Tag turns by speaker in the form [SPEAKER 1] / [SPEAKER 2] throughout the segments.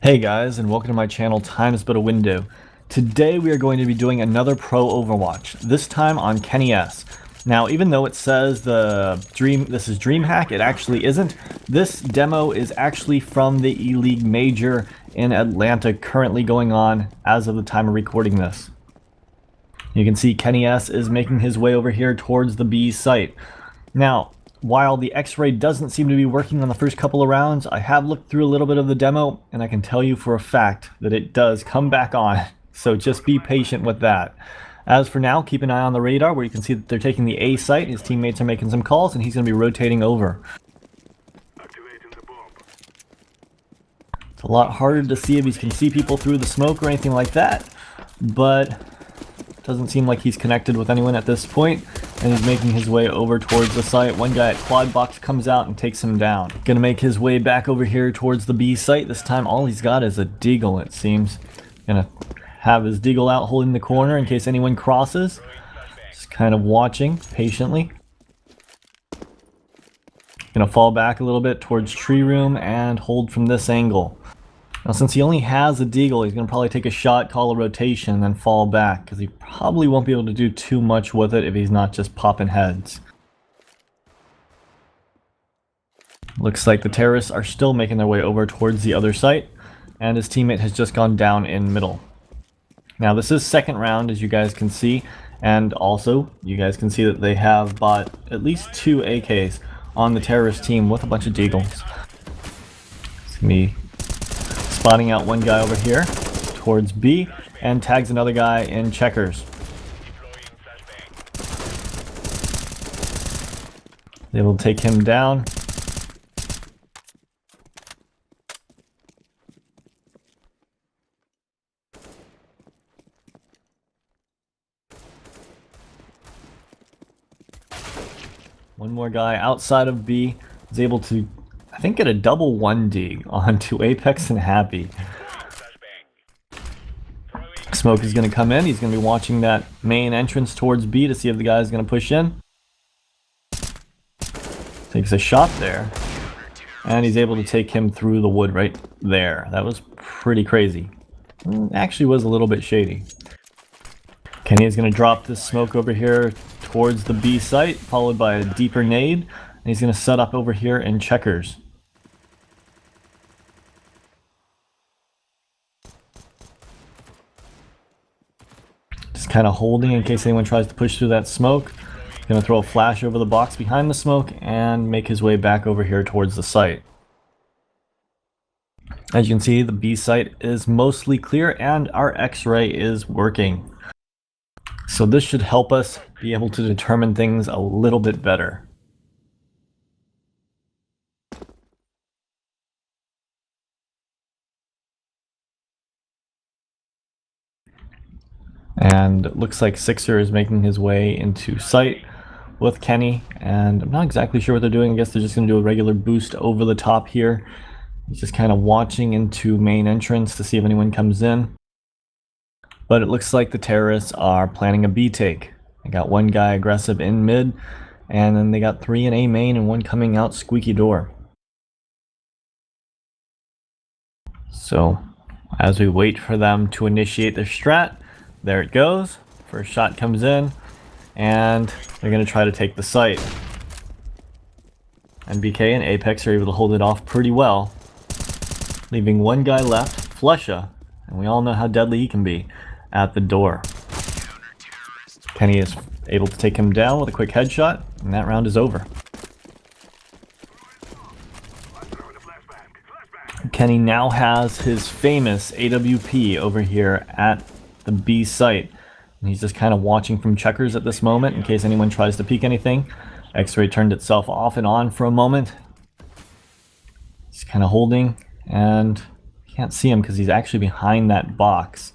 [SPEAKER 1] Hey guys, and welcome to my channel, Time's But a Window. Today we are going to be doing another pro Overwatch, this time on KennyS. Now, even though it says this is DreamHack, it actually isn't. This demo is actually from the ELEAGUE Major in Atlanta, currently going on as of the time of recording this. You can see KennyS is making his way over here towards the B site. Now, while the X-ray doesn't seem to be working on the first couple of rounds, I have looked through a little bit of the demo, and I can tell you for a fact that it does come back on. So just be patient with that. As for now, keep an eye on the radar where you can see that they're taking the A site. His teammates are making some calls, and he's going to be rotating over. It's a lot harder to see if he can see people through the smoke or anything like that, but doesn't seem like he's connected with anyone at this point, and he's making his way over towards the site. One guy at quad box comes out and takes him down. Gonna make his way back over here towards the B site. This time all he's got is a deagle, it seems. Gonna have his deagle out holding the corner in case anyone crosses. Just kind of watching patiently. Gonna fall back a little bit towards tree room and hold from this angle. Now, since he only has a deagle, he's going to probably take a shot, call a rotation, and then fall back, because he probably won't be able to do too much with it if he's not just popping heads. Looks like the terrorists are still making their way over towards the other site, and his teammate has just gone down in middle. Now, this is second round, as you guys can see, and also, you guys can see that they have bought at least 2 AKs on the terrorist team with a bunch of deagles. It's going to be spotting out one guy over here towards B and tags another guy in checkers. They will take him down. One more guy outside of B is able to, I think, get a double 1D onto Apex and Happy. Smoke is going to come in. He's going to be watching that main entrance towards B to see if the guy is going to push in. Takes a shot there. And he's able to take him through the wood right there. That was pretty crazy. Actually was a little bit shady. Kenny is going to drop this smoke over here towards the B site, followed by a deeper nade. And he's going to set up over here in checkers. Just kind of holding in case anyone tries to push through that smoke. Gonna throw a flash over the box behind the smoke and make his way back over here towards the site. As you can see, the B site is mostly clear and our X-ray is working. So this should help us be able to determine things a little bit better. And it looks like Sixer is making his way into sight with Kenny, and I'm not exactly sure what they're doing. I guess they're just going to do a regular boost over the top here. He's just kind of watching into main entrance to see if anyone comes in. But it looks like the terrorists are planning a B take. They got one guy aggressive in mid, and then they got 3 in A main and 1 coming out squeaky door. So as we wait for them to initiate their strat, there it goes. First shot comes in, and they're going to try to take the site. And BK and Apex are able to hold it off pretty well, leaving one guy left, Flusha, and we all know how deadly he can be, at the door. Kenny is able to take him down with a quick headshot, and that round is over. Kenny now has his famous AWP over here at the B site, and he's just kind of watching from checkers at this moment in case anyone tries to peek anything. X-ray turned itself off and on for a moment. He's kind of holding, and can't see him because he's actually behind that box,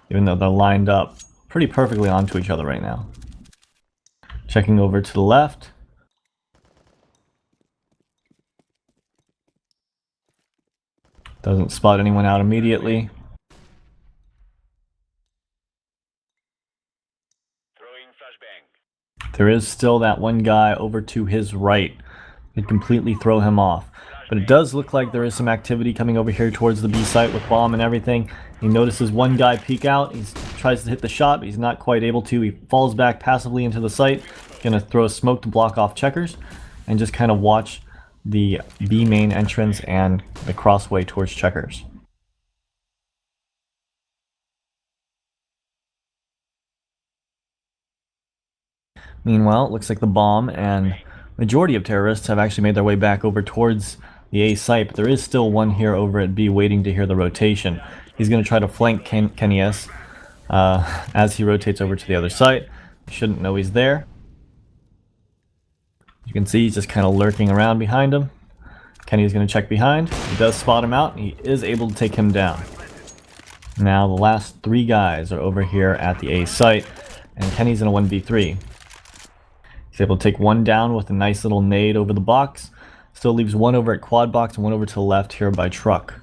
[SPEAKER 1] even though they're lined up pretty perfectly onto each other right now. Checking over to the left. Doesn't spot anyone out immediately. There is still that one guy over to his right. Could completely throw him off. But it does look like there is some activity coming over here towards the B site with bomb and everything. He notices one guy peek out. He tries to hit the shot, but he's not quite able to. He falls back passively into the site. Gonna throw a smoke to block off checkers and just kind of watch the B main entrance and the crossway towards checkers. Meanwhile, it looks like the bomb and majority of terrorists have actually made their way back over towards the A site, but there is still one here over at B waiting to hear the rotation. He's going to try to flank KennyS as he rotates over to the other site. He shouldn't know he's there. You can see he's just kind of lurking around behind him. Kenny is going to check behind. He does spot him out, and he is able to take him down. Now the last 3 guys are over here at the A site, and Kenny's in a 1v3. He's able to take one down with a nice little nade over the box. Still leaves one over at quad box and one over to the left here by truck.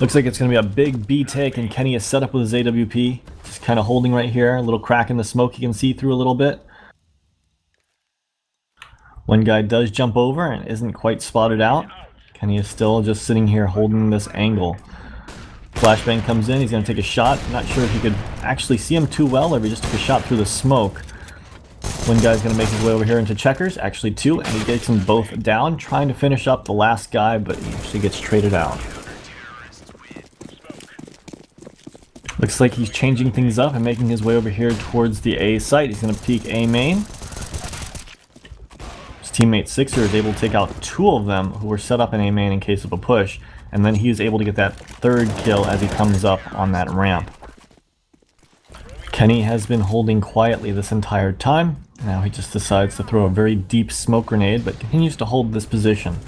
[SPEAKER 1] Looks like it's going to be a big B take, and Kenny is set up with his AWP. Just kind of holding right here. A little crack in the smoke you can see through a little bit. One guy does jump over and isn't quite spotted out. Kenny is still just sitting here holding this angle. Flashbang comes in, he's going to take a shot. I'm not sure if you could actually see him too well, or if he just took a shot through the smoke. One guy's going to make his way over here into checkers, actually 2, and he gets them both down, trying to finish up the last guy, but he actually gets traded out. Looks like he's changing things up and making his way over here towards the A site. He's going to peek A main. His teammate Sixer is able to take out 2 of them who were set up in A main in case of a push. And then he is able to get that 3rd kill as he comes up on that ramp. Kenny has been holding quietly this entire time. Now he just decides to throw a very deep smoke grenade, but continues to hold this position.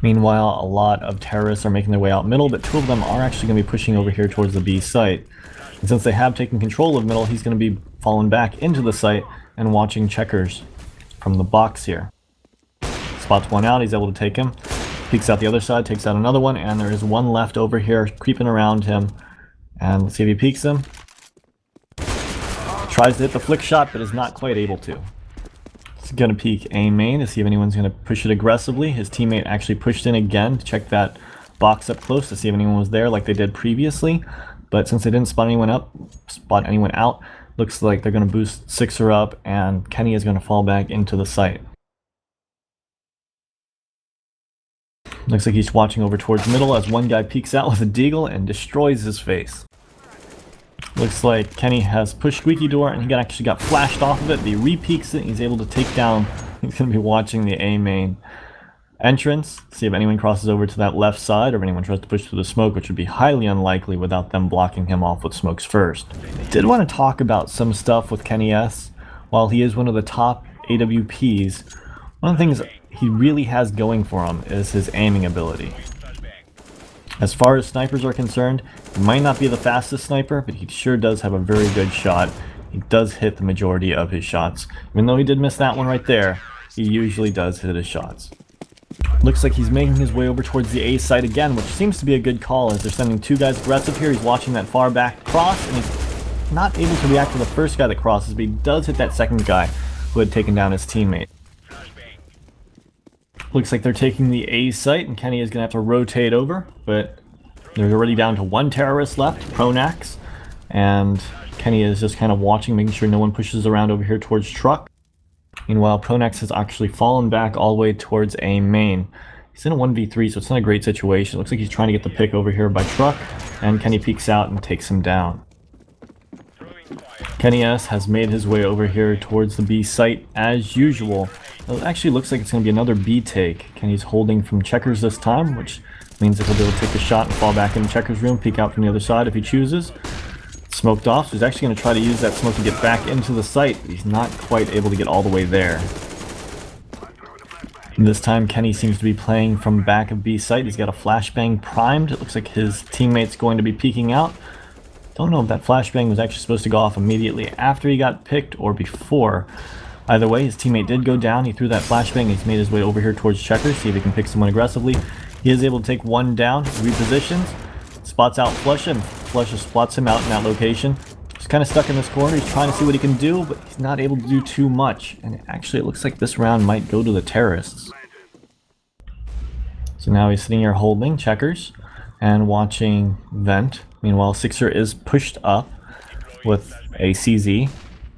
[SPEAKER 1] Meanwhile, a lot of terrorists are making their way out middle, but 2 of them are actually going to be pushing over here towards the B site. And since they have taken control of middle, he's going to be falling back into the site and watching checkers from the box here. Spots one out, he's able to take him. Peeks out the other side, takes out another one, and there is one left over here creeping around him. And let's see if he peeks him. Tries to hit the flick shot, but is not quite able to. He's going to peek A main to see if anyone's going to push it aggressively. His teammate actually pushed in again to check that box up close to see if anyone was there like they did previously. But since they didn't spot anyone out, looks like they're going to boost Sixer up, and Kenny is going to fall back into the site. Looks like he's watching over towards middle as one guy peeks out with a deagle and destroys his face. Looks like Kenny has pushed squeaky door and he actually got flashed off of it, but he re-peeks it and he's able to take down. He's going to be watching the A main entrance, see if anyone crosses over to that left side or if anyone tries to push through the smoke, which would be highly unlikely without them blocking him off with smokes first. I did want to talk about some stuff with KennyS. While he is one of the top AWPs, one of the things he really has going for him is his aiming ability. As far as snipers are concerned, he might not be the fastest sniper, but he sure does have a very good shot. He does hit the majority of his shots. Even though he did miss that one right there, he usually does hit his shots. Looks like he's making his way over towards the A site again, which seems to be a good call as they're sending 2 guys aggressive here. He's watching that far back cross, and he's not able to react to the first guy that crosses, but he does hit that second guy who had taken down his teammate. Looks like they're taking the A site, and Kenny is going to have to rotate over, but there's already down to 1 terrorist left, Pronax, and Kenny is just kind of watching, making sure no one pushes around over here towards truck. Meanwhile, Pronax has actually fallen back all the way towards A main. He's in a 1v3, so it's not a great situation. Looks like he's trying to get the pick over here by truck, and Kenny peeks out and takes him down. KennyS has made his way over here towards the B site as usual. It actually looks like it's going to be another B take. Kenny's holding from checkers this time, which means that he'll be able to take the shot and fall back in the checkers room, peek out from the other side if he chooses. Smoked off, so he's actually going to try to use that smoke to get back into the site, but he's not quite able to get all the way there. And this time Kenny seems to be playing from back of B site. He's got a flashbang primed. It looks like his teammate's going to be peeking out. Don't know if that flashbang was actually supposed to go off immediately after he got picked or before. Either way, his teammate did go down. He threw that flashbang. He's made his way over here towards checkers, see if he can pick someone aggressively. He is able to take one down, repositions, spots out Flush, and Flush spots him out in that location. He's kind of stuck in this corner. He's trying to see what he can do, but he's not able to do too much. And actually, it looks like this round might go to the terrorists. So now he's sitting here holding checkers and watching vent. Meanwhile, Sixer is pushed up with a CZ,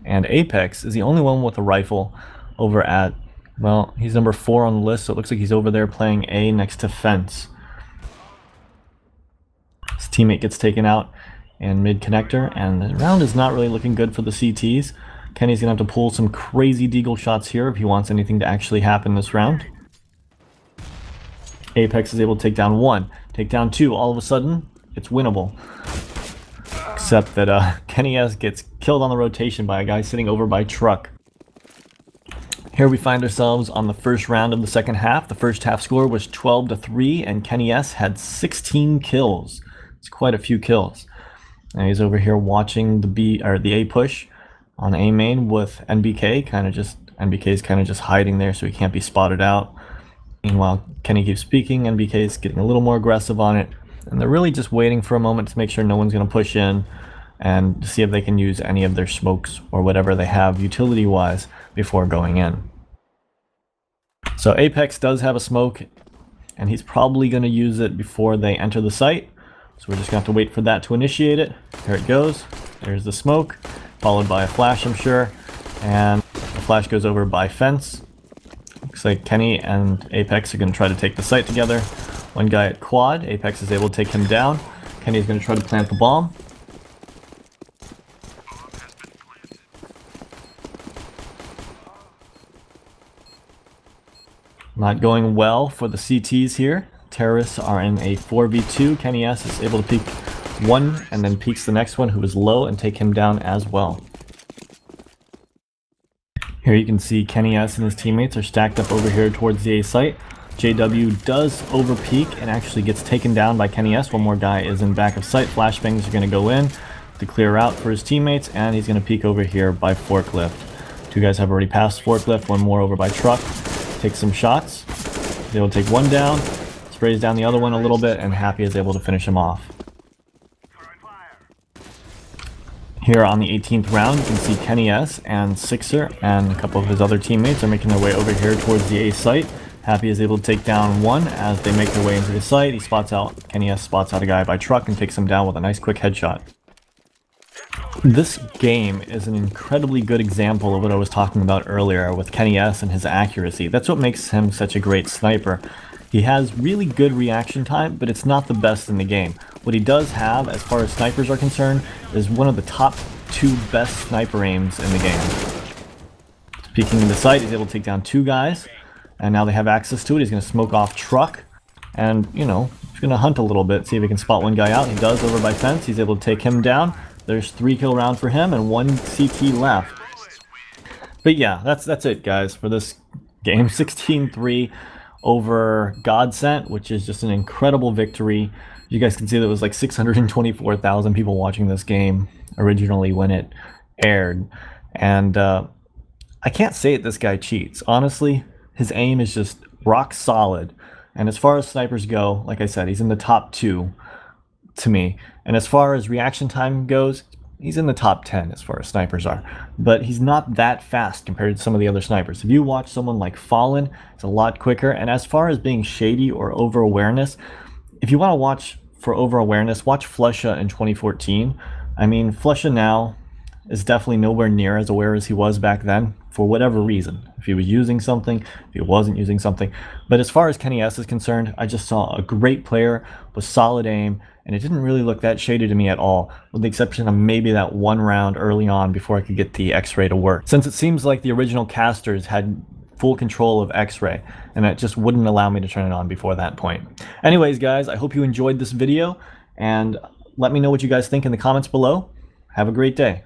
[SPEAKER 1] and Apex is the only one with a rifle over at, well, he's number 4 on the list, so it looks like he's over there playing A next to fence. His teammate gets taken out in mid connector, and the round is not really looking good for the CTs. Kenny's gonna have to pull some crazy deagle shots here if he wants anything to actually happen this round. Apex is able to take down 1, take down 2. All of a sudden, it's winnable. Except that KennyS gets killed on the rotation by a guy sitting over by truck. Here we find ourselves on the first round of the second half. The first half score was 12-3, and KennyS had 16 kills. It's quite a few kills. Now he's over here watching the A push on A main with NBK. NBK's kind of just hiding there so he can't be spotted out. Meanwhile, Kenny keeps speaking. NBK is getting a little more aggressive on it, and they're really just waiting for a moment to make sure no one's going to push in and to see if they can use any of their smokes or whatever they have utility-wise before going in. So Apex does have a smoke, and he's probably going to use it before they enter the site. So we're just going to have to wait for that to initiate it. There it goes. There's the smoke, followed by a flash, I'm sure. And the flash goes over by fence. Looks like Kenny and Apex are going to try to take the site together. One guy at quad. Apex is able to take him down. Kenny is going to try to plant the bomb. Not going well for the CTs here. Terrorists are in a 4v2. KennyS is able to peek one and then peeks the next one who is low and take him down as well. Here you can see KennyS and his teammates are stacked up over here towards the A site. JW does over peek and actually gets taken down by KennyS. One more guy is in back of sight. Flashbangs are going to go in to clear out for his teammates, and he's going to peek over here by forklift. 2 guys have already passed forklift. One more over by truck. Takes some shots. They will take one down, sprays down the other one a little bit, and Happy is able to finish him off. Here on the 18th round, you can see KennyS and Sixer and a couple of his other teammates are making their way over here towards the A site. Happy is able to take down one as they make their way into the site. KennyS spots out a guy by truck and takes him down with a nice quick headshot. This game is an incredibly good example of what I was talking about earlier with KennyS and his accuracy. That's what makes him such a great sniper. He has really good reaction time, but it's not the best in the game. What he does have, as far as snipers are concerned, is one of the top 2 best sniper aims in the game. Peeking in the site, he's able to take down 2 guys, and now they have access to it. He's going to smoke off truck, and, you know, he's going to hunt a little bit, see if he can spot one guy out. He does over by fence. He's able to take him down. There's 3 kill round for him, and 1 CT left. But yeah, that's it, guys, for this game. 16-3 over Godsent, which is just an incredible victory. You guys can see there was like 624,000 people watching this game originally when it aired. And I can't say that this guy cheats. Honestly, his aim is just rock solid. And as far as snipers go, like I said, he's in the top 2 to me. And as far as reaction time goes, he's in the top 10 as far as snipers are. But he's not that fast compared to some of the other snipers. If you watch someone like Fallen, it's a lot quicker. And as far as being shady or over awareness, if you want to watch for over awareness, watch Flesha in 2014. I mean, Flesha now is definitely nowhere near as aware as he was back then, for whatever reason. If he was using something, if he wasn't using something. But as far as KennyS is concerned, I just saw a great player with solid aim, and it didn't really look that shady to me at all, with the exception of maybe that one round early on before I could get the X-ray to work. Since it seems like the original casters had full control of X-ray, and it just wouldn't allow me to turn it on before that point. Anyways, guys, I hope you enjoyed this video, and let me know what you guys think in the comments below. Have a great day.